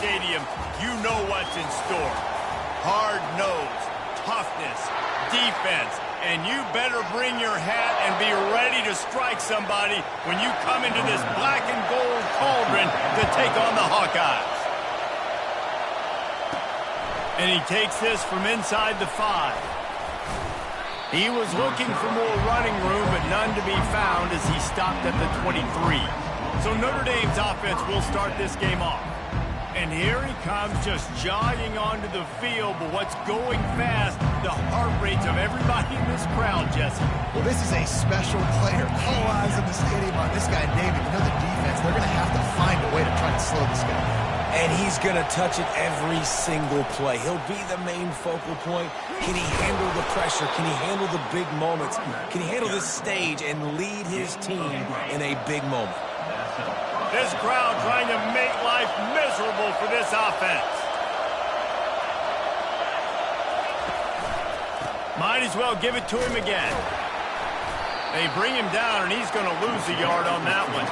stadium, you know what's in store. Hard nose, toughness, defense, and you better bring your hat and be ready to strike somebody when you come into this black and gold cauldron to take on the Hawkeyes. And he takes this from inside the 5. He was looking for more running room, but none to be found as he stopped at the 23. So Notre Dame's offense will start this game off. And here he comes, just jogging onto the field. But what's going fast, the heart rates of everybody in this crowd, Jesse. Well, this is a special player. All eyes in the stadium on this guy, David. You know the defense, they're going to have to find a way to try to slow this guy down. And he's going to touch it every single play. He'll be the main focal point. Can he handle the pressure? Can he handle the big moments? Can he handle this stage and lead his team in a big moment? This crowd trying to make life miserable for this offense. Might as well give it to him again. They bring him down, and he's going to lose a yard on that one.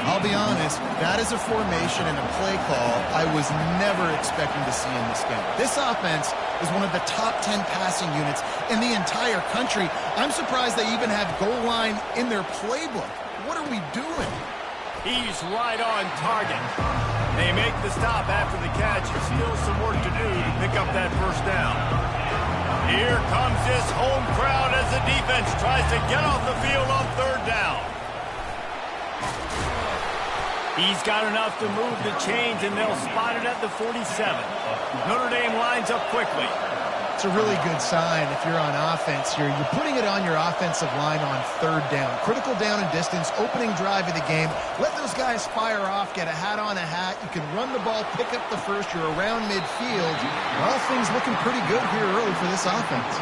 I'll be honest, that is a formation and a play call I was never expecting to see in this game. This offense is one of the top 10 passing units in the entire country. I'm surprised they even have goal line in their playbook. What are we doing? He's right on target. They make the stop after the catch. There's still some work to do to pick up that first down. Here comes this home crowd as the defense tries to get off the field on third down. He's got enough to move the chains, and they'll spot it at the 47. Notre Dame lines up quickly. It's a really good sign if you're on offense. You're putting it on your offensive line on third down. Critical down and distance, opening drive of the game. Let those guys fire off, get a hat on a hat. You can run the ball, pick up the first. You're around midfield. All things looking pretty good here early for this offense.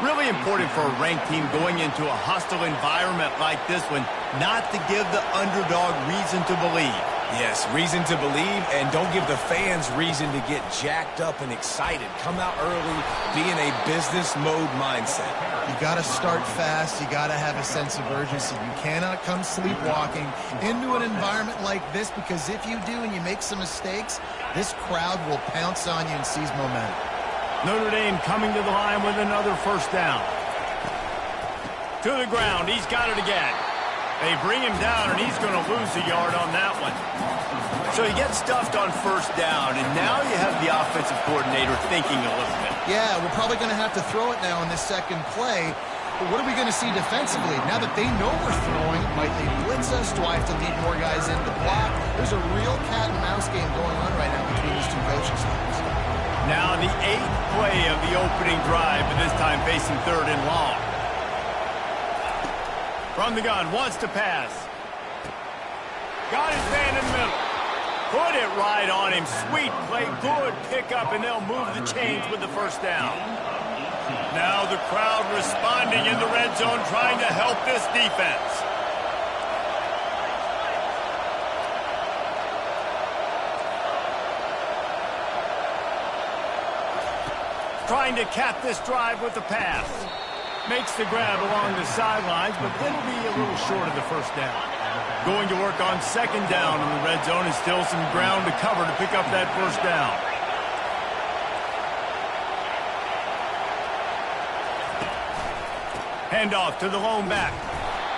Really important for a ranked team going into a hostile environment like this one, not to give the underdog reason to believe. Yes, reason to believe, and don't give the fans reason to get jacked up and excited. Come out early, be in a business mode mindset. You got to start fast. You got to have a sense of urgency. You cannot come sleepwalking into an environment like this, because if you do and you make some mistakes, this crowd will pounce on you and seize momentum. Notre Dame coming to the line with another first down. To the ground. He's got it again. They bring him down, and he's going to lose a yard on that one. So he gets stuffed on first down, and now you have the offensive coordinator thinking a little bit. Yeah, we're probably going to have to throw it now in this second play. But what are we going to see defensively? Now that they know we're throwing, might they blitz us? Do I have to lead more guys in the block? There's a real cat-and-mouse game going on right now between these two coaching staffs. Now the 8th play of the opening drive, but this time facing third and long. From the gun, wants to pass. Got his man in the middle. Put it right on him. Sweet play, good pickup, and they'll move the chains with the first down. Now the crowd responding in the red zone, trying to help this defense. Trying to cap this drive with the pass. Makes the grab along the sidelines, but then will be a little short of the first down. Going to work on second down in the red zone, and still some ground to cover to pick up that first down. Handoff to the lone back.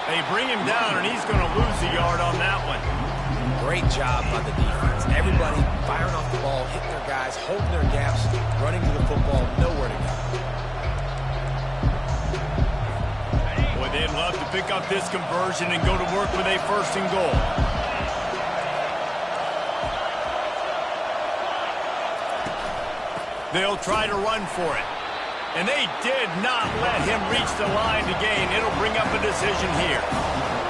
They bring him down, and he's going to lose a yard on that one. Great job by the defense. Everybody firing off the ball, hitting their guys, holding their gaps, running to the football, nowhere to go. Boy, they'd love to pick up this conversion and go to work with a first and goal. They'll try to run for it. And they did not let him reach the line to gain. It'll bring up a decision here.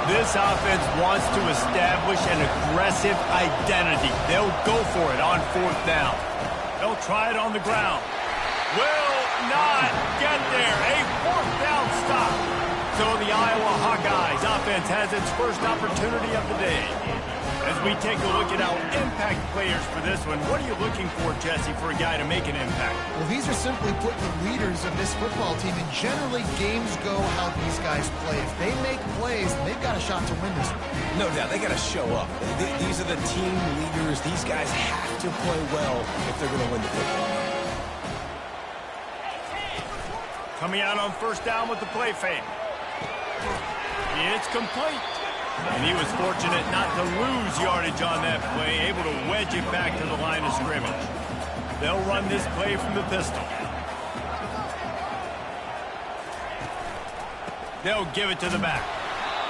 This offense wants to establish an aggressive identity. They'll go for it on fourth down. They'll try it on the ground. Will not get there. A fourth down stop. So the Iowa Hawkeyes offense has its first opportunity of the day. As we take a look at our impact players for this one, what are you looking for, Jesse, for a guy to make an impact? Well, these are simply put the leaders of this football team, and generally games go how these guys play. If they make plays, they've got a shot to win this one. No doubt, they got to show up. These are the team leaders. These guys have to play well if they're going to win the football game. Coming out on first down with the play fake. It's complete. And he was fortunate not to lose yardage on that play, able to wedge it back to the line of scrimmage. They'll run this play from the pistol. They'll give it to the back.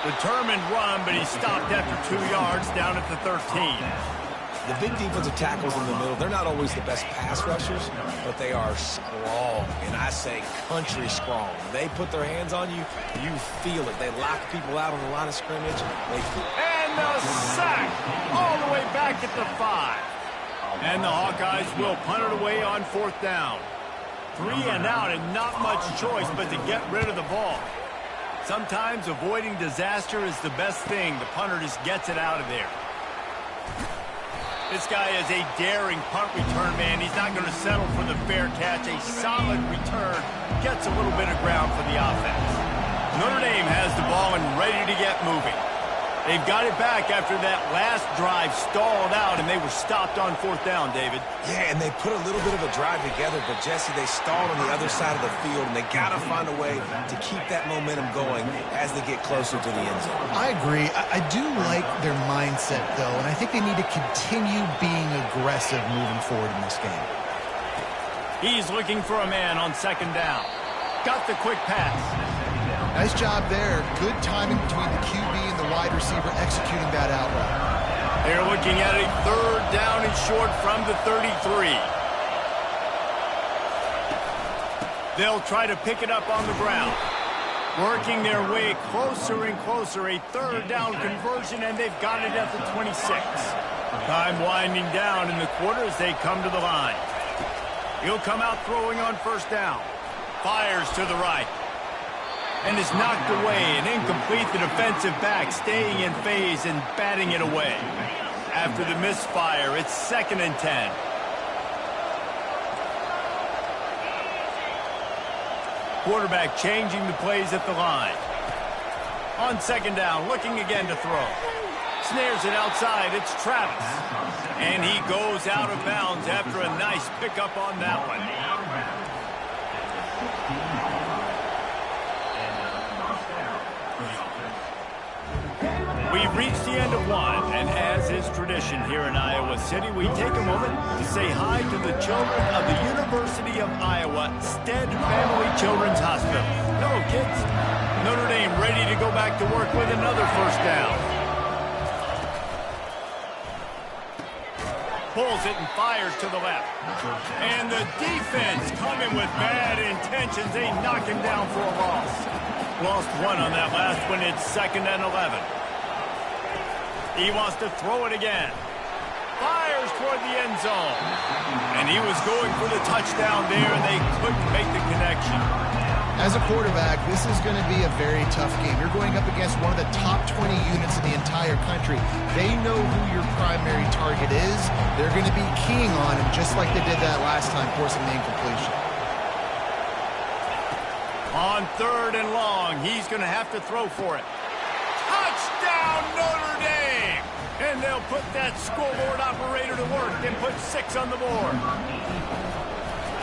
Determined run, but he stopped after 2 yards down at the 13. The big defensive tackles in the middle, they're not always the best pass rushers, but they are strong, and I say country strong. They put their hands on you, you feel it. They lock people out on the line of scrimmage. And the sack all the way back at the 5. And the Hawkeyes will punt it away on fourth down. 3 and out, and not much choice but to get rid of the ball. Sometimes avoiding disaster is the best thing. The punter just gets it out of there. This guy is a daring punt return man. He's not going to settle for the fair catch. A solid return gets a little bit of ground for the offense. Notre Dame has the ball and ready to get moving. They've got it back after that last drive stalled out, and they were stopped on fourth down, David. Yeah, and they put a little bit of a drive together, but, Jesse, they stalled on the other side of the field, and they got to find a way to keep that momentum going as they get closer to the end zone. I agree. I do like their mindset, though, and I think they need to continue being aggressive moving forward in this game. He's looking for a man on second down. Got the quick pass. Nice job there. Good timing between the QB and the wide receiver executing that out route. They're looking at a third down and short from the 33. They'll try to pick it up on the ground. Working their way closer and closer. A third down conversion, and they've got it at the 26. Time winding down in the quarter as they come to the line. He'll come out throwing on first down. Fires to the right. And is knocked away and incomplete. The defensive back staying in phase and batting it away. After the misfire, it's 2nd and 10. Quarterback changing the plays at the line. On second down, looking again to throw. Snares it outside, it's Travis. And he goes out of bounds after a nice pickup on that one. We've reached the end of one, and as is tradition here in Iowa City, we take a moment to say hi to the children of the University of Iowa Stead Family Children's Hospital. Hello, kids. Notre Dame ready to go back to work with another first down. Pulls it and fires to the left. And the defense coming with bad intentions. They knock him down for a loss. Lost one on that last one. It's 2nd and 11. He wants to throw it again. Fires toward the end zone. And he was going for the touchdown there, and they couldn't make the connection. As a quarterback, this is going to be a very tough game. You're going up against one of the top 20 units in the entire country. They know who your primary target is. They're going to be keying on him, just like they did that last time, forcing the incompletion. On 3rd and long, he's going to have to throw for it. Touchdown, Notre Dame! And they'll put that scoreboard operator to work and put 6 on the board.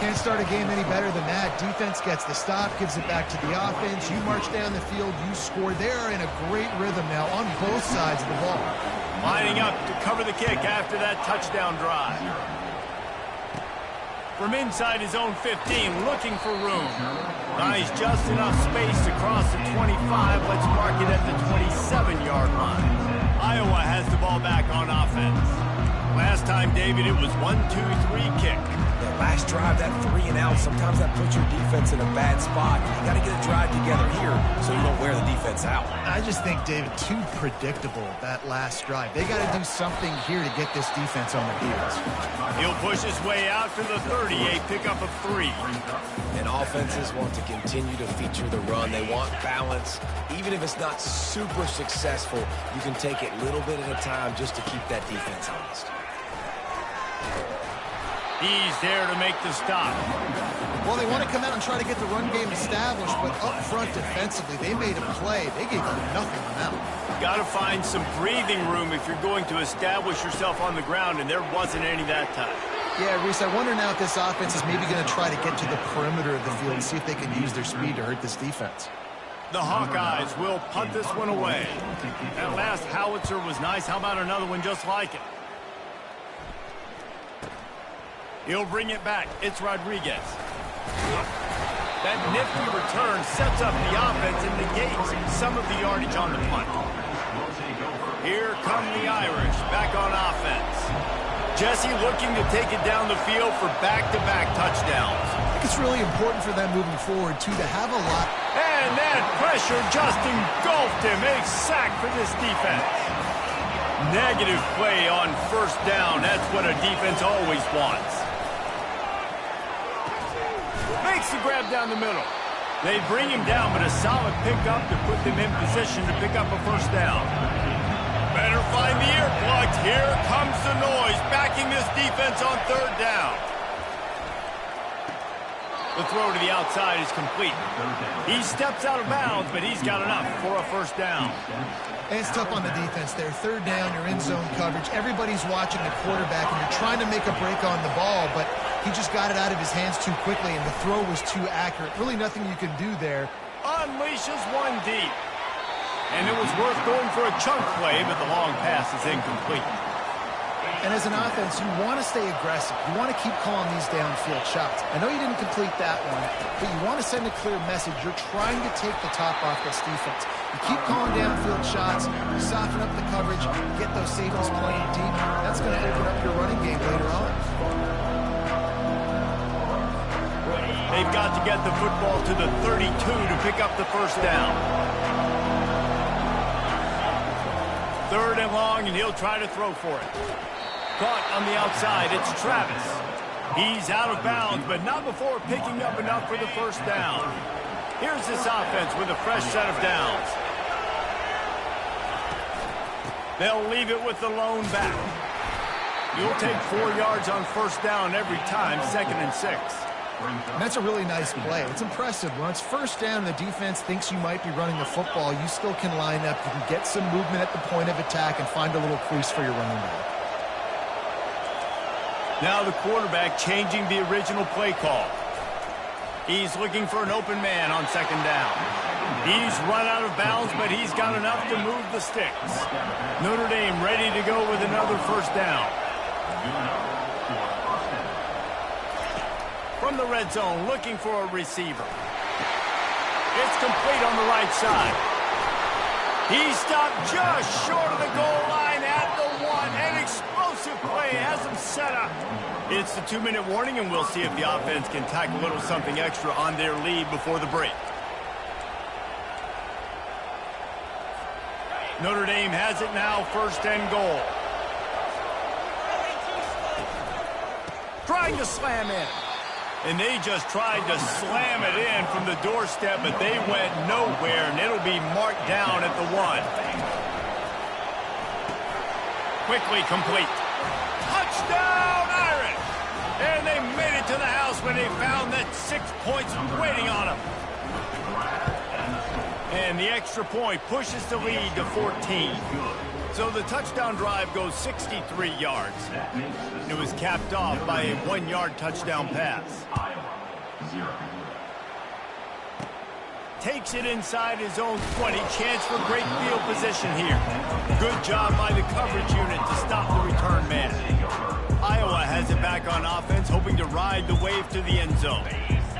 Can't start a game any better than that. Defense gets the stop, gives it back to the offense. You march down the field, you score. They're in a great rhythm now on both sides of the ball. Lining up to cover the kick after that touchdown drive. From inside his own 15, looking for room. Nice, just enough space to cross the 25. Let's mark it at the 27-yard line. Iowa has the ball back on offense. Last time time, David, it was 1-2-3 kick. That last drive, that 3 and out, sometimes that puts your defense in a bad spot. You got to get a drive together here so you don't wear the defense out. I just think, David, too predictable, that last drive. They got to do something here to get this defense on their heels. He'll push his way out to the 30, a pickup of 3. And offenses want to continue to feature the run. They want balance. Even if it's not super successful, you can take it little bit at a time just to keep that defense honest. He's there to make the stop. Well, they want to come out and try to get the run game established, but up front defensively, they made a play. They gave them nothing on that one. Got to find some breathing room if you're going to establish yourself on the ground, and there wasn't any that time. Yeah, Reese, I wonder now if this offense is maybe going to try to get to the perimeter of the field and see if they can use their speed to hurt this defense. The Hawkeyes will punt this one away. That last howitzer was nice. How about another one just like it? He'll bring it back. It's Rodriguez. That nifty return sets up the offense and negates some of the yardage on the punt. Here come the Irish back on offense. Jesse looking to take it down the field for back-to-back touchdowns. I think it's really important for them moving forward, too, to have a lot. And that pressure just engulfed him. A sack for this defense. Negative play on first down. That's what a defense always wants. Makes the grab down the middle. They bring him down, but a solid pickup to put them in position to pick up a first down. Better find the earplugs. Here comes the noise, backing this defense on third down. The throw to the outside is complete. He steps out of bounds, but he's got enough for a first down. And it's tough on the defense there. Third down, you're in zone coverage. Everybody's watching the quarterback, and you're trying to make a break on the ball, but he just got it out of his hands too quickly, and the throw was too accurate. Really nothing you can do there. Unleashes one deep. And it was worth going for a chunk play, but the long pass is incomplete. And as an offense, you want to stay aggressive. You want to keep calling these downfield shots. I know you didn't complete that one, but you want to send a clear message. You're trying to take the top off this defense. You keep calling downfield shots, you soften up the coverage, get those safeties playing deep. That's going to open up your running game later on. They've got to get the football to the 32 to pick up the first down. Third and long, and he'll try to throw for it. Caught on the outside, it's Travis. He's out of bounds, but not before picking up enough for the first down. Here's this offense with a fresh set of downs. They'll leave it with the lone back. You'll take 4 yards on first down every time, 2nd and 6. And that's a really nice play. It's impressive. When it's first down and the defense thinks you might be running the football, you still can line up. You can get some movement at the point of attack and find a little crease for your running back. Now the quarterback changing the original play call. He's looking for an open man on 2nd down. He's run out of bounds, but he's got enough to move the sticks. Notre Dame ready to go with another first down. From the red zone, looking for a receiver. It's complete on the right side. He stopped just short of the goal line at the 1. An explosive play has him set up. It's the 2-minute warning, and we'll see if the offense can tack a little something extra on their lead before the break. Notre Dame has it now, 1st and goal. Trying to slam in. And they just tried to slam it in from the doorstep, but they went nowhere, and it'll be marked down at the 1. Quickly complete. Touchdown, Irish! And they made it to the house when they found that 6 points waiting on them. And the extra point pushes the lead to 14. So the touchdown drive goes 63 yards. It was capped off by a 1-yard touchdown pass. Takes it inside his own 20. Chance for great field position here. Good job by the coverage unit to stop the return man. Iowa has it back on offense, hoping to ride the wave to the end zone.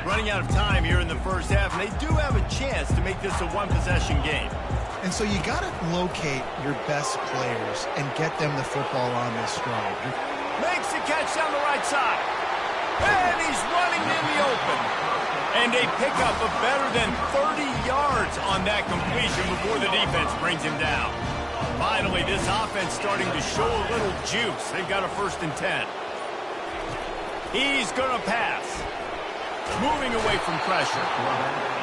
Running out of time here in the first half, and they do have a chance to make this a one-possession game. And so you got to locate your best players and get them the football on this drive. Makes the catch down the right side. And he's running in the open. And they pick up a better than 30 yards on that completion before the defense brings him down. Finally, this offense starting to show a little juice. They've got a 1st and 10. He's going to pass. Moving away from pressure.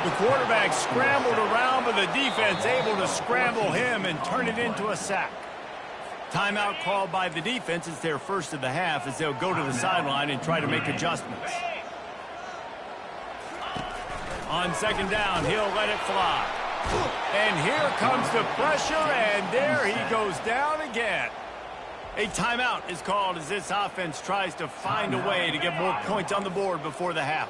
The quarterback scrambled around, but the defense able to scramble him and turn it into a sack. Timeout called by the defense. It's their first of the half as they'll go to the sideline and try to make adjustments. On 2nd down, he'll let it fly. And here comes the pressure, and there he goes down again. A timeout is called as this offense tries to find a way to get more points on the board before the half.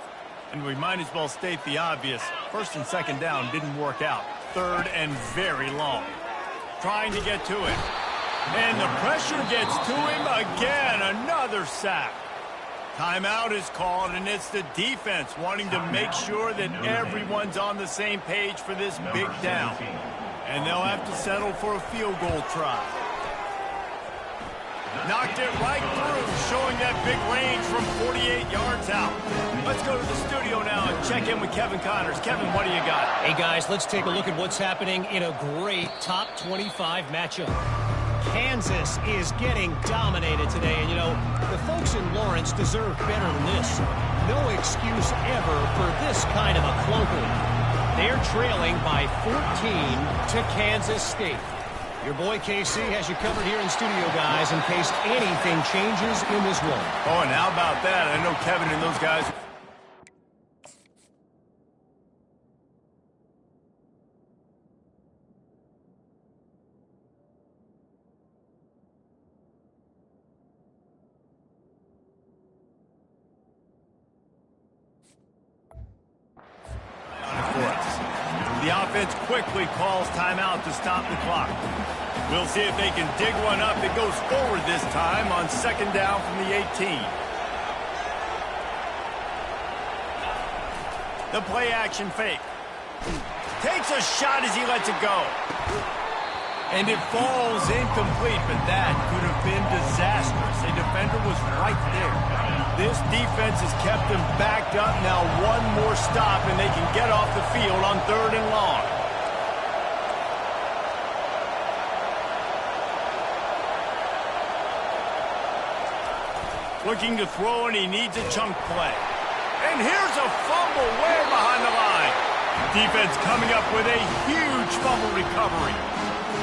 And we might as well state the obvious. 1st and 2nd down didn't work out. 3rd and very long. Trying to get to it. And the pressure gets to him again. Another sack. Timeout is called, and it's the defense wanting to make sure that everyone's on the same page for this big down. And they'll have to settle for a field goal try. Knocked it right through, showing that big range from 48 yards out. Let's go to the studio now and check in with Kevin Connors. Kevin, what do you got? Hey, guys, let's take a look at what's happening in a great top 25 matchup. Kansas is getting dominated today, and, you know, the folks in Lawrence deserve better than this. No excuse ever for this kind of a clunker. They're trailing by 14 to Kansas State. Your boy KC has you covered here in studio, guys, in case anything changes in this one. Oh, and how about that? I know Kevin and those guys. The offense quickly calls timeout to stop the clock. We'll see if they can dig one up that goes forward this time on 2nd down from the 18. The play action fake. Takes a shot as he lets it go. And it falls incomplete, but that could have been disastrous. A defender was right there. This defense has kept them backed up. Now one more stop, and they can get off the field on 3rd and long. Looking to throw, and he needs a chunk play. And here's a fumble way behind the line. Defense coming up with a huge fumble recovery.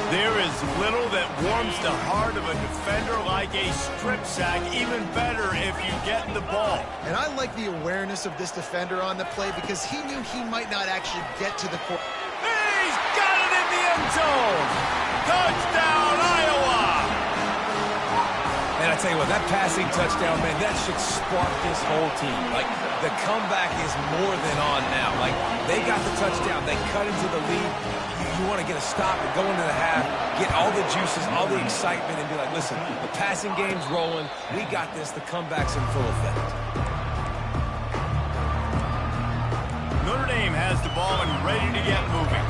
There is little that warms the heart of a defender like a strip sack. Even better if you get the ball. And I like the awareness of this defender on the play because he knew he might not actually get to the court. He's got it in the end zone. Touchdown, Iowa. And I tell you what, that passing touchdown, man, that should spark this whole team. Like, the comeback is more than on now. Like, they got the touchdown. They cut into the lead. You want to get a stop and go into the half, get all the juices, all the excitement, and be like, listen, the passing game's rolling. We got this. The comeback's in full effect. Notre Dame has the ball and ready to get moving.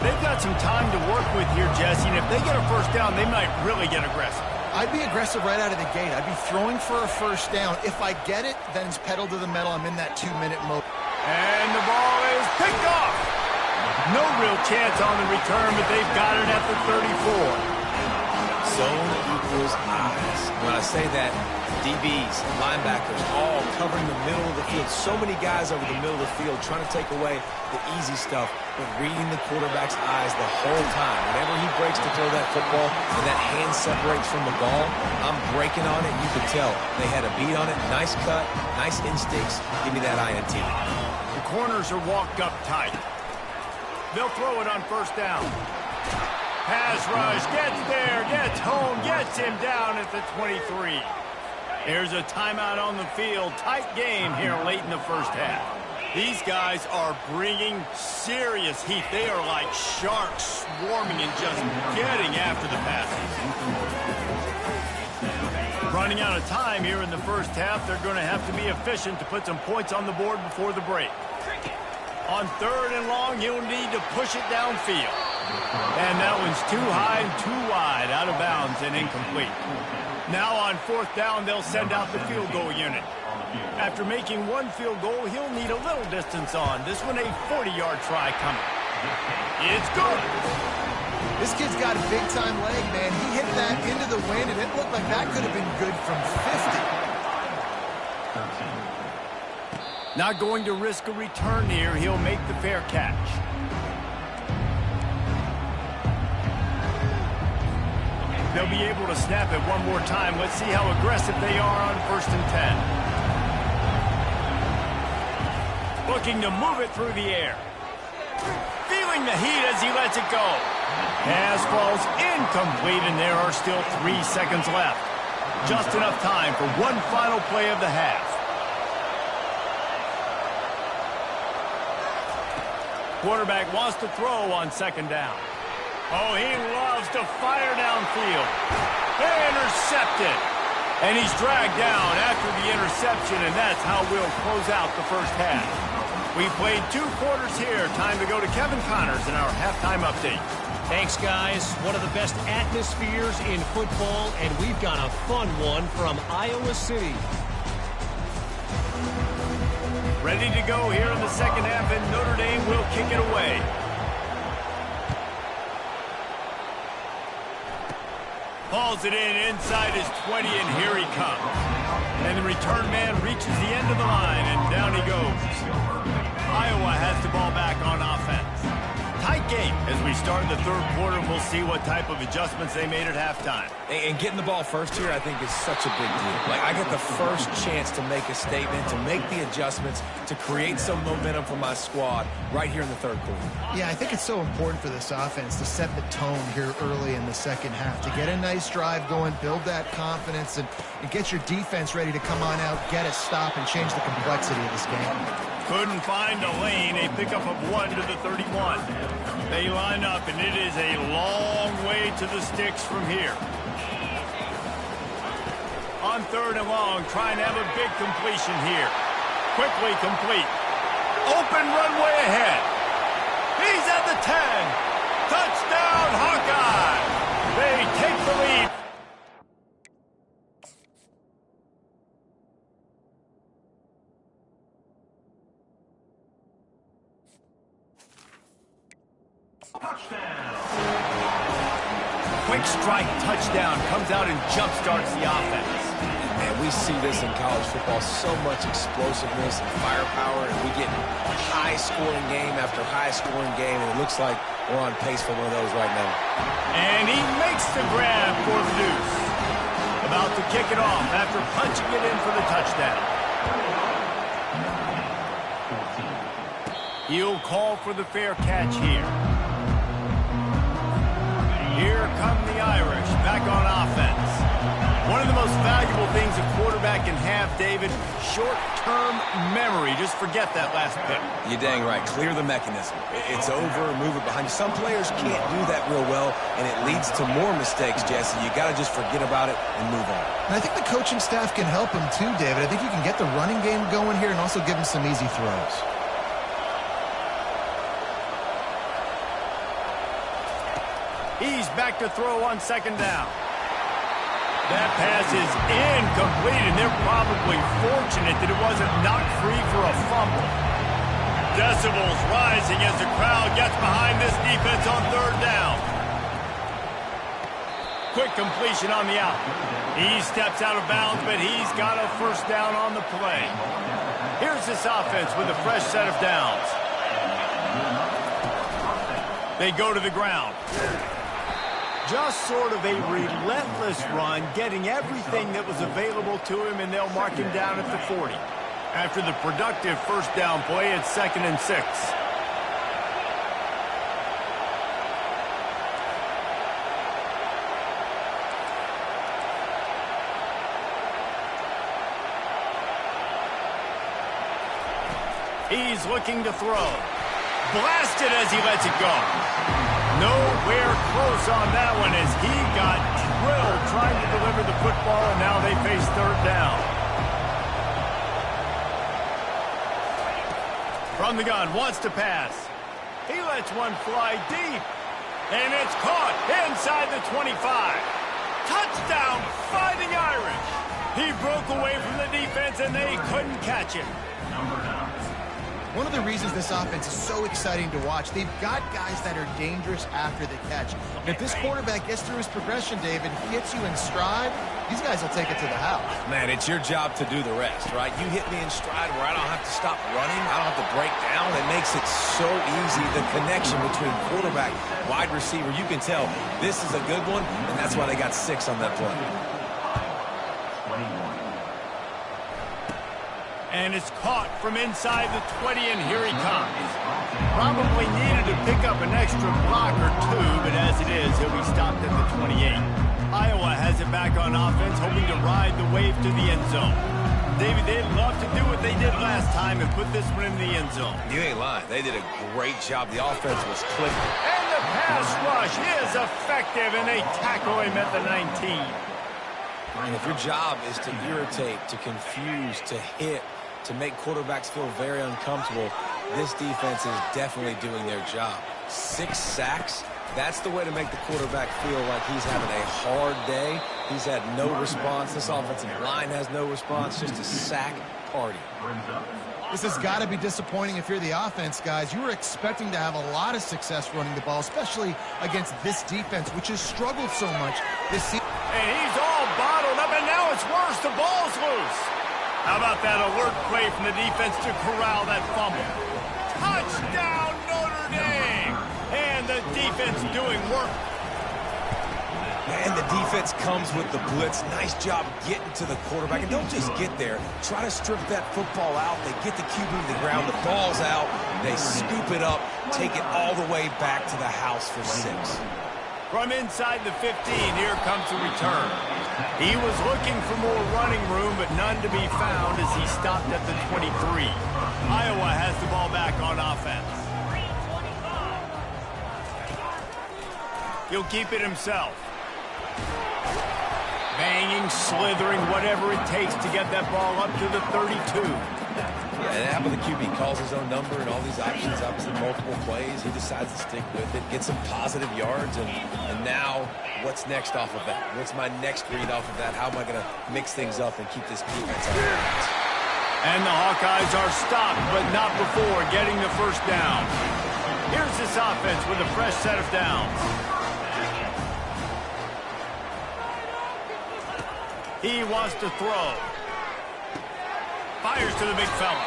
They've got some time to work with here, Jesse, and if they get a 1st down, they might really get aggressive. I'd be aggressive right out of the gate. I'd be throwing for a 1st down. If I get it, then it's pedal to the metal. I'm in that 2-minute mode. And the ball is picked off. No real chance on the return, but they've got it at the 34. Zone equals eyes. When I say that, DBs, linebackers, all covering the middle of the field. So many guys over the middle of the field trying to take away the easy stuff, but reading the quarterback's eyes the whole time. Whenever he breaks to throw that football and that hand separates from the ball, I'm breaking on it. You can tell they had a beat on it. Nice cut, nice instincts. Give me that INT. The corners are walked up tight. They'll throw it on 1st down. Pass rush, gets there, gets home, gets him down at the 23. Here's a timeout on the field. Tight game here late in the 1st half. These guys are bringing serious heat. They are like sharks swarming and just getting after the passes. Running out of time here in the 1st half. They're going to have to be efficient to put some points on the board before the break. On 3rd and long, you'll need to push it downfield. And that one's too high and too wide, out of bounds and incomplete. Now on 4th down, they'll send out the field goal unit. After making one field goal, he'll need a little distance on. This one a 40-yard try coming. It's good. This kid's got a big-time leg, man. He hit that into the wind, and it looked like that could have been good from 50. Not going to risk a return here. He'll make the fair catch. They'll be able to snap it one more time. Let's see how aggressive they are on 1st and 10. Looking to move it through the air. Feeling the heat as he lets it go. Pass falls incomplete, and there are still 3 seconds left. Just enough time for one final play of the half. Quarterback wants to throw on 2nd down. Oh, he loves to fire downfield. They intercepted. And he's dragged down after the interception, and that's how we'll close out the first half. We played 2 quarters here. Time to go to Kevin Connors in our halftime update. Thanks, guys. One of the best atmospheres in football, and we've got a fun one from Iowa City. Ready to go here in the second half, and Notre Dame will kick it away. Hauls it in inside his 20, and here he comes. And the return man reaches the end of the line, and down he goes. Iowa has the ball back on offense. Tight game as we start in the 3rd quarter, and we'll see what type of adjustments they made at halftime. And getting the ball first here, I think, is such a big deal. Like, I get the first chance to make a statement, to make the adjustments, to create some momentum for my squad right here in the 3rd quarter. Yeah, I think it's so important for this offense to set the tone here early in the second half, to get a nice drive going, build that confidence, and get your defense ready to come on out, get a stop, and change the complexity of this game. Couldn't find a lane, a pickup of 1 to the 31. They line up, and it is a long way to the sticks from here. On 3rd and long, trying to have a big completion here. Quickly complete. Open runway ahead. He's at the 10. Touchdown, Hawkeye. They take the lead. Quick strike touchdown comes out and jump-starts the offense. Man, we see this in college football, so much explosiveness and firepower, and we get high-scoring game after high-scoring game, and it looks like we're on pace for one of those right now. And he makes the grab for the deuce. About to kick it off after punching it in for the touchdown. He'll call for the fair catch here. Here come the Irish back on offense. One of the most valuable things a quarterback can have, David, short-term memory. Just forget that last pick. You're dang right. Clear the mechanism. It's over, move it behind you. Some players can't do that real well, and it leads to more mistakes, Jesse. You got to just forget about it and move on. And I think the coaching staff can help him too, David. I think you can get the running game going here and also give him some easy throws. He's back to throw on 2nd down. That pass is incomplete, and they're probably fortunate that it wasn't knocked free for a fumble. Decibels rising as the crowd gets behind this defense on 3rd down. Quick completion on the out. He steps out of bounds, but he's got a 1st down on the play. Here's this offense with a fresh set of downs. They go to the ground. Just sort of a relentless run, getting everything that was available to him, and they'll mark him down at the 40. After the productive 1st down play, it's 2nd and 6. He's looking to throw. Blasted as he lets it go. Nowhere close on that one as he got drilled trying to deliver the football, and now they face 3rd down. From the gun, wants to pass. He lets one fly deep. And it's caught inside the 25. Touchdown, Fighting Irish. He broke away from the defense, and they couldn't catch him. One of the reasons this offense is so exciting to watch, they've got guys that are dangerous after the catch. And if this quarterback gets through his progression, David, hits you in stride, these guys will take it to the house. Man, it's your job to do the rest, right? You hit me in stride where I don't have to stop running. I don't have to break down. It makes it so easy. The connection between quarterback, wide receiver, you can tell this is a good one, and that's why they got 6 on that play. And it's caught from inside the 20, and here he comes. Probably needed to pick up an extra block or 2, but as it is, he'll be stopped at the 28. Iowa has it back on offense, hoping to ride the wave to the end zone. David, they'd love to do what they did last time and put this one in the end zone. You ain't lying. They did a great job. The offense was clicking. And the pass rush is effective, and they tackle him at the 19. And if your job is to irritate, to confuse, to hit, to make quarterbacks feel very uncomfortable, this defense is definitely doing their job. 6 sacks, that's the way to make the quarterback feel like he's having a hard day. He's had no response. This offensive line has no response, just a sack party. This has got to be disappointing if you're the offense, guys. You were expecting to have a lot of success running the ball, especially against this defense, which has struggled so much this season. And he's all bottled up, and now it's worse. The ball's loose. How about that alert play from the defense to corral that fumble? Touchdown, Notre Dame! And the defense doing work. And the defense comes with the blitz. Nice job getting to the quarterback. And don't just get there. Try to strip that football out. They get the QB to the ground. The ball's out. They scoop it up, take it all the way back to the house for 6. From inside the 15, here comes the return. He was looking for more running room, but none to be found as he stopped at the 23. Iowa has the ball back on offense. He'll keep it himself. Banging, slithering, whatever it takes to get that ball up to the 32. And how about the QB calls his own number and all these options, obviously multiple plays. He decides to stick with it, get some positive yards, and now what's next off of that? What's my next read off of that? How am I going to mix things up and keep this defense on their hands? And the Hawkeyes are stopped, but not before getting the first down. Here's this offense with a fresh set of downs. He wants to throw. Fires to the big fella.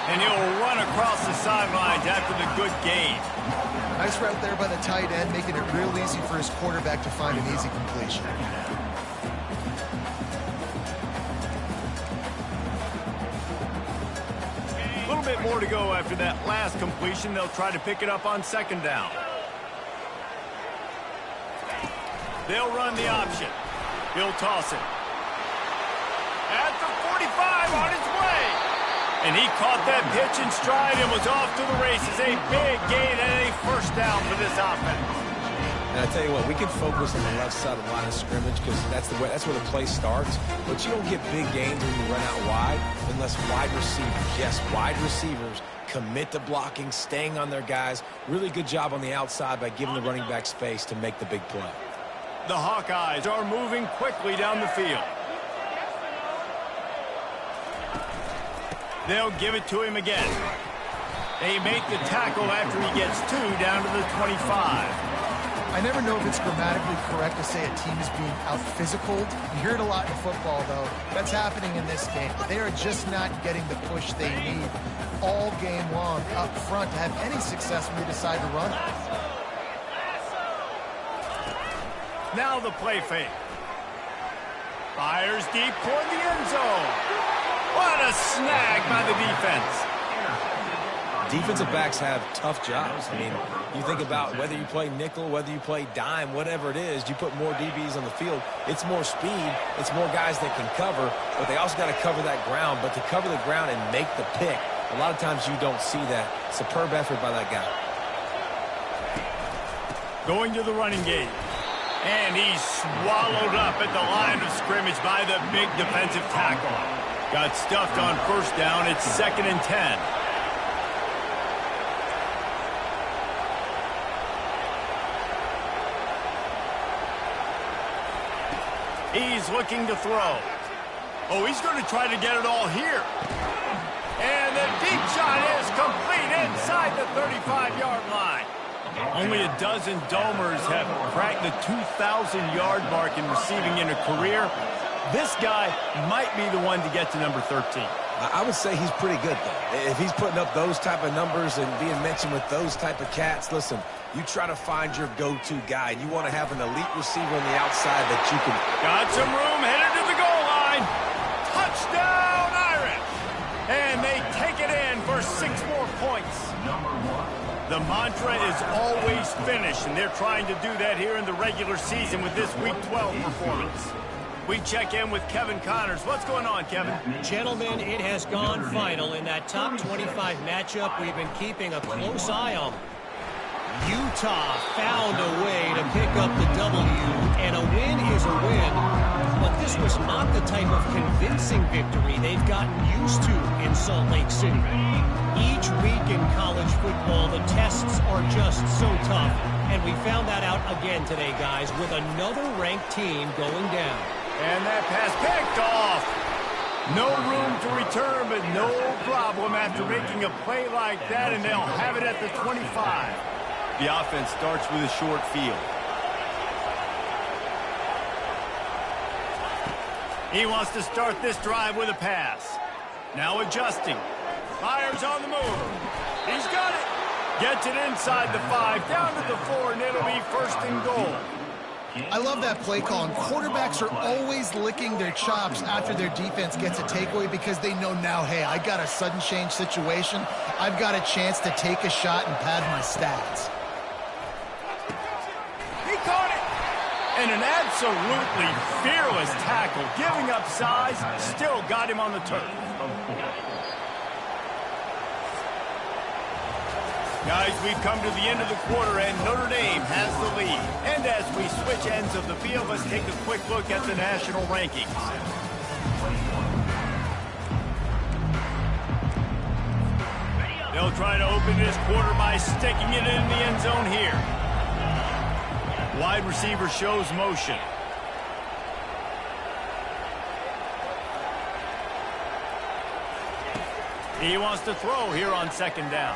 And he'll run across the sidelines after the good gain. Nice route there by the tight end, making it real easy for his quarterback to find an easy completion. A little bit more to go after that last completion. They'll try to pick it up on 2nd down. They'll run the option. He'll toss it. At the 45, on his way. And he caught that pitch in stride and was off to the races. A big gain and a first down for this offense. And I tell you what, we can focus on the left side of the line of scrimmage because that's where the play starts. But you don't get big gains when you run out wide unless wide receivers, yes, wide receivers, commit to blocking, staying on their guys. Really good job on the outside by giving the running back space to make the big play. The Hawkeyes are moving quickly down the field. They'll give it to him again. They make the tackle after he gets 2 down to the 25. I never know if it's grammatically correct to say a team is being out-physical. You hear it a lot in football, though. That's happening in this game. They are just not getting the push they need all game long up front to have any success when they decide to run it. Now the play fake. Fires deep toward the end zone. What a snag by the defense. Defensive backs have tough jobs. I mean, you think about whether you play nickel, whether you play dime, whatever it is, you put more DBs on the field. It's more speed. It's more guys that can cover, but they also got to cover that ground. But to cover the ground and make the pick, a lot of times you don't see that. Superb effort by that guy. Going to the running game. And he's swallowed up at the line of scrimmage by the big defensive tackle. Got stuffed on first down. It's 2nd and 10. He's looking to throw. Oh, he's going to try to get it all here. And the deep shot is complete inside the 35-yard line. Only a dozen Domers have cracked the 2,000-yard mark in receiving in a career. This guy might be the one to get to number 13. I would say he's pretty good, though. If he's putting up those type of numbers and being mentioned with those type of cats, listen, you try to find your go-to guy. You want to have an elite receiver on the outside that you can... Got some room, headed to the goal line. Touchdown, Irish! And they take it in for 6 more points. The mantra is always finish, and they're trying to do that here in the regular season with this Week 12 performance. We check in with Kevin Connors. What's going on, Kevin? Gentlemen, it has gone final in that top 25 matchup. We've been keeping a close eye on. Utah found a way to pick up the W, and a win is a win. But this was not the type of convincing victory they've gotten used to in Salt Lake City. Each week in college football, the tests are just so tough. And we found that out again today, guys, with another ranked team going down. And that pass picked off. No room to return, but no problem after making a play like that, and they'll have it at the 25. The offense starts with a short field. He wants to start this drive with a pass. Now adjusting. Fires on the move. He's got it. Gets it inside the 5, down to the 4, and it'll be 1st and goal. I love that play call, and quarterbacks are always licking their chops after their defense gets a takeaway because they know now, hey, I got a sudden change situation. I've got a chance to take a shot and pad my stats. He caught it. And an absolutely fearless tackle, giving up size, still got him on the turf. Guys, we've come to the end of the quarter, and Notre Dame has the lead. And as we switch ends of the field, let's take a quick look at the national rankings. They'll try to open this quarter by sticking it in the end zone here. Wide receiver shows motion. He wants to throw here on 2nd down.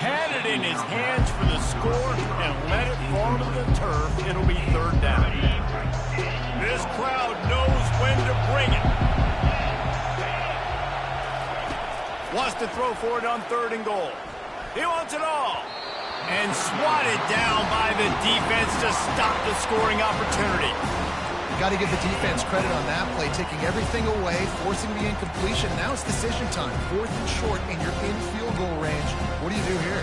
Had it in his hands for the score and let it fall to the turf. It'll be 3rd down. This crowd knows when to bring it. Wants to throw for it on 3rd and goal. He wants it all. And swatted down by the defense to stop the scoring opportunity. Got to give the defense credit on that play, taking everything away, forcing the incompletion. Now it's decision time. 4th and short, and you're in field goal range. What do you do here?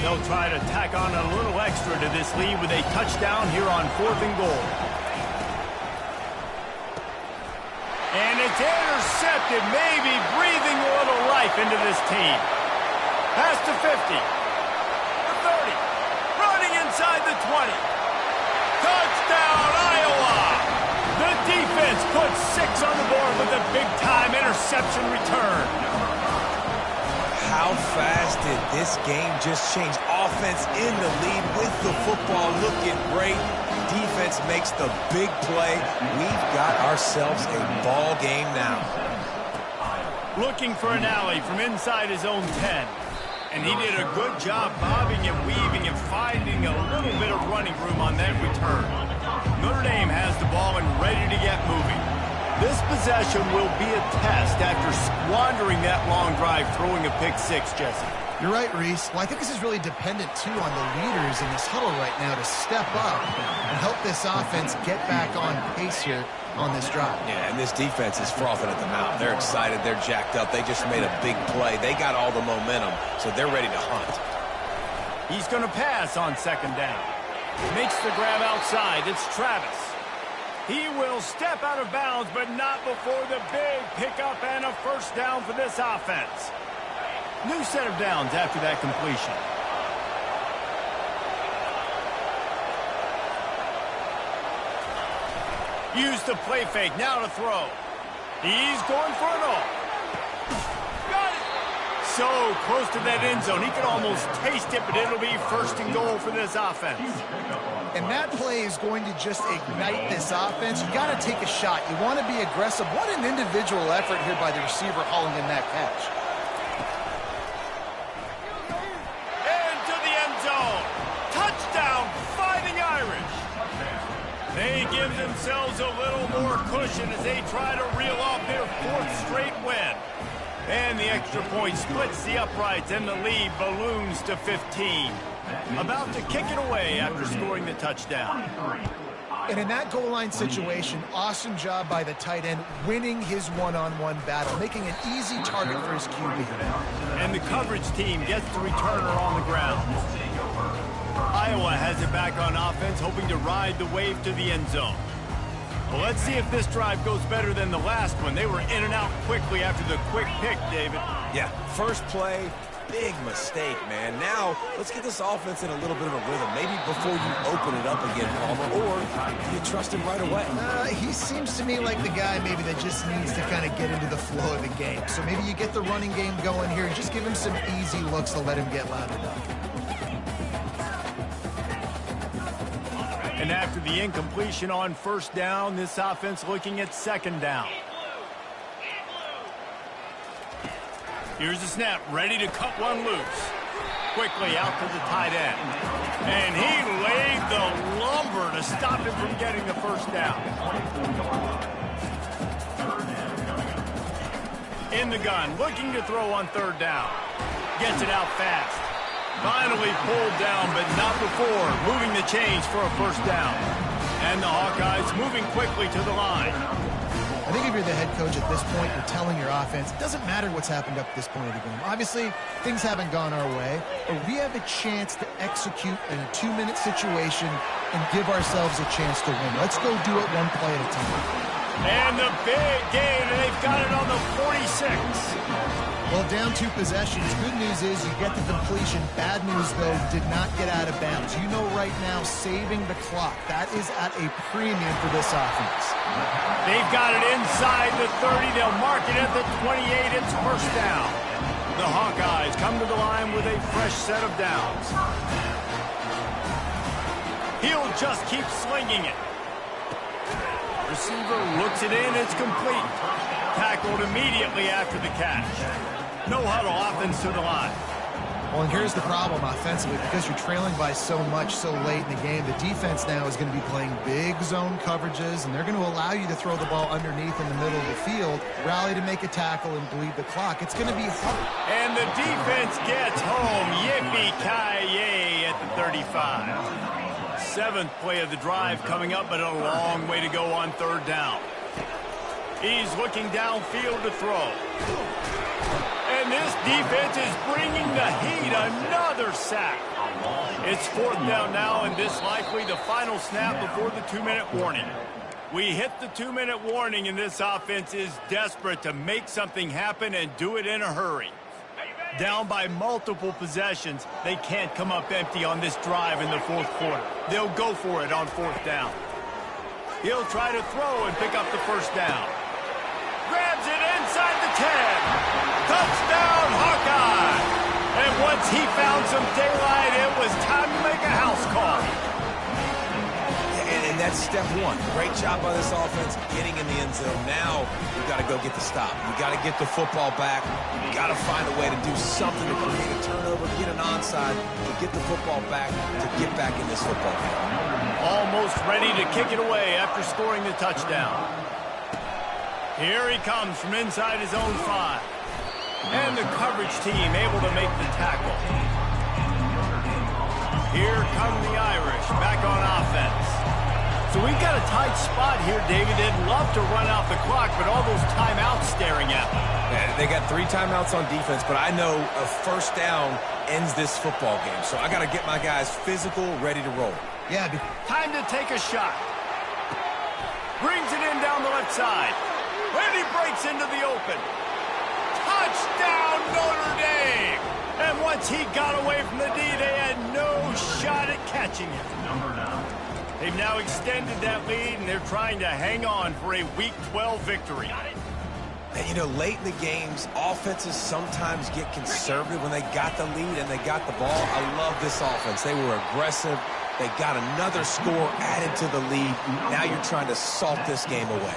They'll try to tack on a little extra to this lead with a touchdown here on 4th and goal. And it's intercepted, maybe breathing a little life into this team. Pass to 50. The 30. Running inside the 20. Touchdown, Iowa! The defense puts 6 on the board with a big-time interception return. How fast did this game just change? Offense in the lead with the football looking great. Defense makes the big play. We've got ourselves a ball game now. Looking for an alley from inside his own 10. And he did a good job bobbing and weaving and finding a little bit of running room on that return. Notre Dame has the ball and ready to get moving. This possession will be a test after squandering that long drive, throwing a pick 6, Jesse. You're right, Reese. Well, I think this is really dependent, too, on the leaders in this huddle right now to step up and help this offense get back on pace here on this drive. Yeah, and this defense is frothing at the mouth. They're excited. They're jacked up. They just made a big play. They got all the momentum, so they're ready to hunt. He's going to pass on 2nd down. Makes the grab outside. It's Travis. He will step out of bounds, but not before the big pickup and a 1st down for this offense. New set of downs after that completion. Use the play fake, now to throw. He's going for it all. Got it! so close to that end zone. He could almost taste it, but it'll be first and goal for this offense. And that play is going to just ignite this offense. You got to take a shot. You want to be aggressive. What an individual effort here by the receiver hauling in that catch. Into the end zone. Touchdown, Fighting Irish. They give themselves a little more cushion as they try to reel off their 4th straight win. And the extra point splits the uprights, and the lead balloons to 15. About to kick it away after scoring the touchdown. And in that goal line situation, awesome job by the tight end, winning his one-on-one battle, making an easy target for his QB. And the coverage team gets the returner on the ground. Iowa has it back on offense, hoping to ride the wave to the end zone. Well, let's see if this drive goes better than the last one. They were in and out quickly after the quick pick, David. Yeah, first play, big mistake, man. Now, let's get this offense in a little bit of a rhythm. Maybe before you open it up again, Palmer, or do you trust him right away? He seems to me like the guy maybe that just needs to kind of get into the flow of the game. So maybe you get the running game going here and just give him some easy looks to let him get lathered up. And after the incompletion on first down, this offense looking at second down. Here's the snap, ready to cut one loose. Quickly out to the tight end. And he laid the lumber to stop him from getting the first down. In the gun, looking to throw on third down. Gets it out fast. Finally pulled down, but not before moving the chains for a first down. And the Hawkeyes moving quickly to the line. I think if you're the head coach at this point, you're telling your offense, it doesn't matter what's happened up to this point of the game. Obviously, things haven't gone our way, but we have a chance to execute in a 2-minute situation and give ourselves a chance to win. Let's go do it one play at a time. And the big gain, and they've got it on the 46. Well, down 2 possessions. Good news is you get the completion. Bad news, though, did not get out of bounds. You know right now, saving the clock, that is at a premium for this offense. They've got it inside the 30. They'll mark it at the 28. It's first down. The Hawkeyes come to the line with a fresh set of downs. He'll just keep slinging it. Receiver looks it in. It's complete. Tackled immediately after the catch. No huddle offense to the line. Well, and here's the problem offensively. Because you're trailing by so much so late in the game, the defense now is going to be playing big zone coverages, and they're going to allow you to throw the ball underneath in the middle of the field, rally to make a tackle, and bleed the clock. It's going to be hard. And the defense gets home. Yippee-ki-yay at the 35. 7th play of the drive coming up, but a long way to go on third down. He's looking downfield to throw. And this defense is bringing the heat. Another sack. It's 4th down now, and this likely the final snap before the 2-minute warning. We hit the 2-minute warning, and this offense is desperate to make something happen and do it in a hurry. Down by multiple possessions, they can't come up empty on this drive in the 4th quarter. They'll go for it on 4th down. He'll try to throw and pick up the first down. Grabs it inside the 10. Touchdown, Hawkeye! And once he found some daylight, it was time to make a house call. And that's step one. Great job by this offense getting in the end zone. Now we've got to go get the stop. We've got to get the football back. We've got to find a way to do something to create a turnover, get an onside, to get the football back, to get back in this football game. Almost ready to kick it away after scoring the touchdown. Here he comes from inside his own 5. And the coverage team able to make the tackle. Here come the Irish back on offense. So we've got a tight spot here, David. They'd love to run out the clock, but all those timeouts staring at them. Yeah, they got 3 timeouts on defense, but I know a first down ends this football game. So I got to get my guys physical, ready to roll. Yeah. Time to take a shot. Brings it in down the left side. And he breaks into the open. Touchdown, Notre Dame! And once he got away from the D, they had no shot at catching him. They've now extended that lead, and they're trying to hang on for a Week 12 victory. And, you know, late in the games, offenses sometimes get conservative when they got the lead and they got the ball. I love this offense. They were aggressive. They got another score added to the lead. Now you're trying to salt this game away.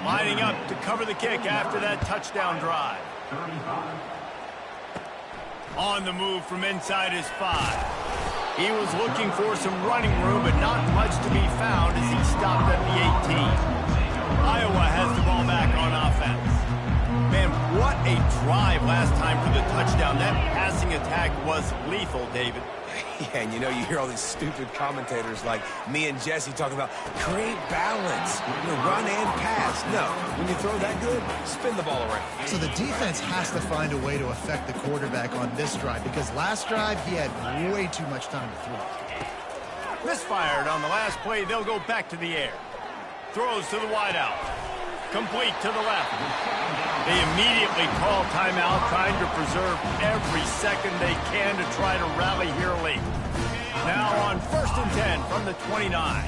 Lining up to cover the kick after that touchdown drive. On the move from inside his 5. He was looking for some running room, but not much to be found as he stopped at the 18. Iowa has the ball back on offense. Man, what a drive last time for the touchdown. That passing attack was lethal, David. Yeah, and you know, you hear all these stupid commentators like me and Jesse talking about create balance, you know, run and pass. No, when you throw that good, spin the ball around. So the defense has to find a way to affect the quarterback on this drive because last drive he had way too much time to throw. Misfired on the last play. They'll go back to the air. Throws to the wideout. Complete to the left. They immediately call timeout, trying to preserve every second they can to try to rally here late. Now on 1st and 10 from the 29.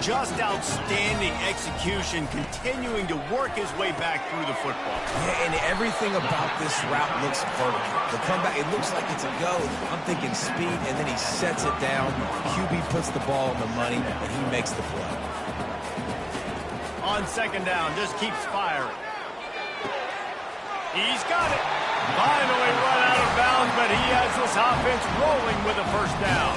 Just outstanding execution, continuing to work his way back through the football. Yeah, and everything about this route looks vertical. The comeback, it looks like it's a go. I'm thinking speed, and then he sets it down. QB puts the ball on the money, and he makes the play. On 2nd down, just keeps firing. He's got it. Finally run out of bounds, but he has this offense rolling with a 1st down.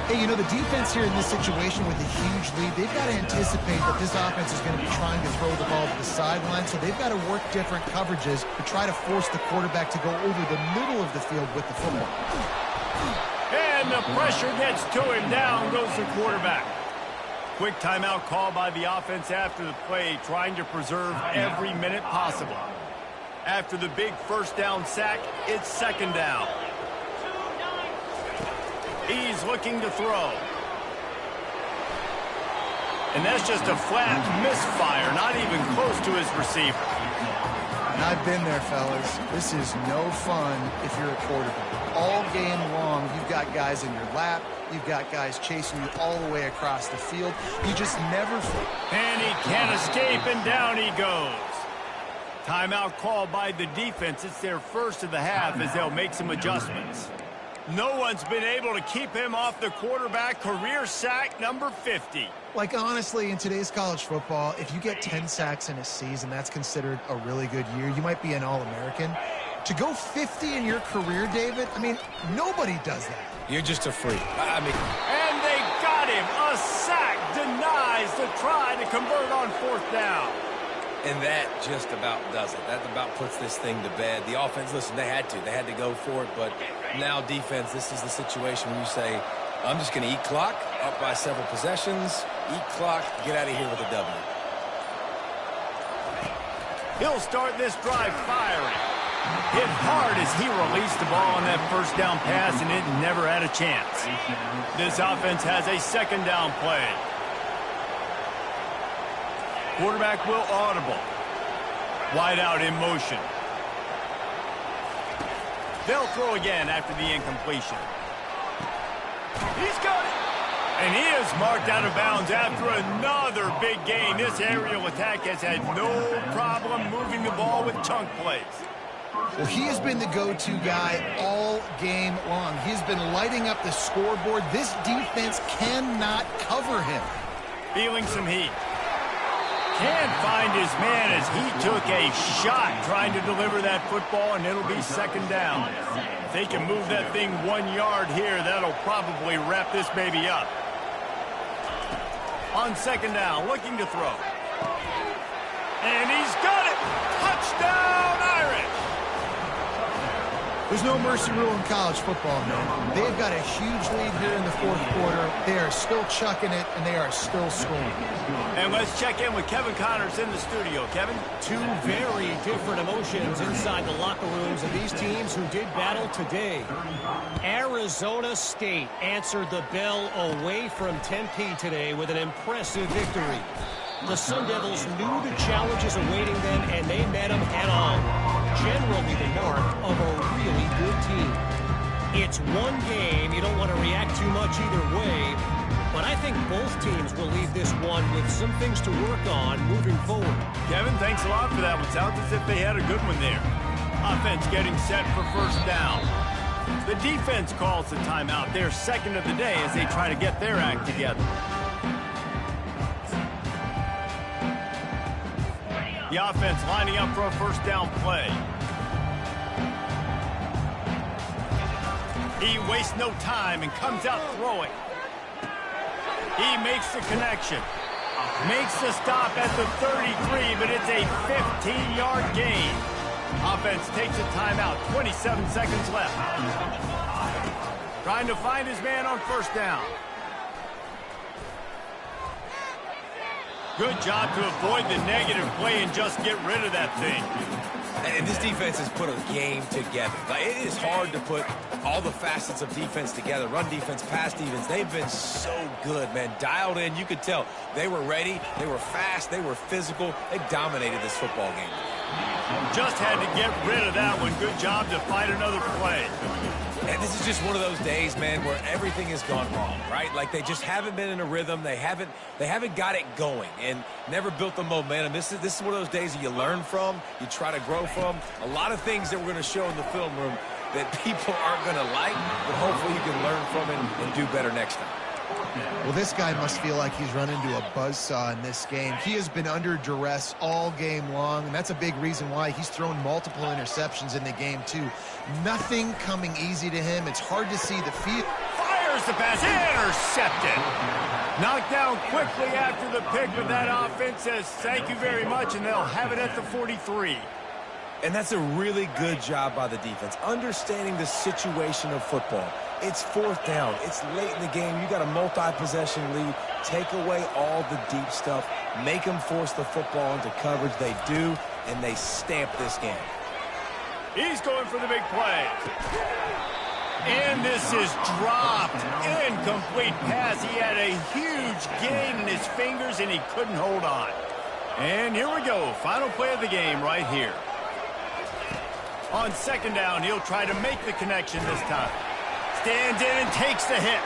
Hey, you know, the defense here in this situation with a huge lead, they've got to anticipate that this offense is going to be trying to throw the ball to the sideline, so they've got to work different coverages to try to force the quarterback to go over the middle of the field with the football. And the pressure gets to him. Down goes the quarterback. Quick timeout call by the offense after the play, trying to preserve every minute possible. After the big 1st down sack, it's 2nd down. He's looking to throw. And that's just a flat misfire, not even close to his receiver. And I've been there, fellas. This is no fun if you're a quarterback. All game long, you've got guys in your lap. You've got guys chasing you all the way across the field. You just never... And he can't escape, and down he goes. Timeout called by the defense. It's their 1st of the half as they'll make some adjustments. No one's been able to keep him off the quarterback. Career sack number 50. Like, honestly, in today's college football, if you get 10 sacks in a season, that's considered a really good year. You might be an All-American. To go 50 in your career, David, I mean, nobody does that. You're just a freak. I mean... And they got him. A sack denies the try to convert on 4th down. And that just about does it. That about puts this thing to bed. The offense, listen, they had to go for it. But now defense, this is the situation where you say, I'm just going to eat clock, up by several possessions, eat clock, get out of here with a W. He'll start this drive firing. Hit hard as he released the ball on that 1st down pass, and it never had a chance. This offense has a 2nd down play. Quarterback will audible. Wide out in motion. They'll throw again after the incompletion. He's got it. And he is marked out of bounds after another big gain. This aerial attack has had no problem moving the ball with chunk plays. Well, he has been the go-to guy all game long. He's been lighting up the scoreboard. This defense cannot cover him. Feeling some heat. Can't find his man as he took a shot trying to deliver that football, and it'll be 2nd down. If they can move that thing 1 yard here, that'll probably wrap this baby up. On 2nd down, looking to throw. And he's got it! Touchdown, Irish! There's no mercy rule in college football, man. They've got a huge lead here in the 4th quarter. They are still chucking it, and they are still scoring. And let's check in with Kevin Connors in the studio. Kevin? Two very different emotions inside the locker rooms of these teams who did battle today. Arizona State answered the bell away from Tempe today with an impressive victory. The Sun Devils knew the challenges awaiting them, and they met them head-on. Generally the mark of a really good team. It's one game. You don't want to react too much either way. But I think both teams will leave this one with some things to work on moving forward. Kevin, thanks Thanks a lot for that one. Sounds as if they had a good one there. Offense getting set for first down. The defense calls the timeout. Their second of the day as they try to get their act together. The offense lining up for a first down play. He wastes no time and comes out throwing. He makes the connection. Makes the stop at the 33, but it's a 15-yard gain. Offense takes a timeout. 27 seconds left. Trying to find his man on first down. Good job to avoid the negative play and just get rid of that thing. And this defense has put a game together. Like, it is hard to put all the facets of defense together. Run defense, pass defense. They've been so good, man. Dialed in. You could tell they were ready. They were fast. They were physical. They dominated this football game. Just had to get rid of that one. Good job to find another play. And this is just one of those days, man, where everything has gone wrong, right? Like, they just haven't been in a rhythm. They haven't got it going and never built the momentum. This is one of those days that you learn from, you try to grow from. A lot of things that we're going to show in the film room that people aren't going to like, but hopefully you can learn from it and do better next time. Well, this guy must feel like he's run into a buzzsaw in this game. He has been under duress all game long, and that's a big reason why he's thrown multiple interceptions in the game, too. Nothing coming easy to him. It's hard to see the field. Fires the pass. Intercepted. Knocked down quickly after the pick, but that offense says thank you very much, and they'll have it at the 43. And that's a really good job by the defense, understanding the situation of football. It's fourth down. It's late in the game. You got a multi-possession lead. Take away all the deep stuff. Make them force the football into coverage. They do, and they stamp this game. He's going for the big play. And this is dropped. Incomplete pass. He had a huge gain in his fingers, and he couldn't hold on. And here we go. Final play of the game right here. On second down, he'll try to make the connection this time. Stands in and takes the hit.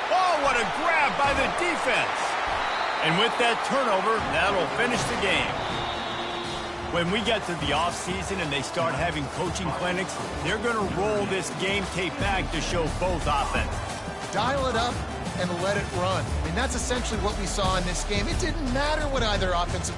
Oh, what a grab by the defense. And with that turnover, that'll finish the game. When we get to the offseason and they start having coaching clinics, they're going to roll this game tape back to show both offenses. Dial it up and let it run. I mean, that's essentially what we saw in this game. It didn't matter what either offensive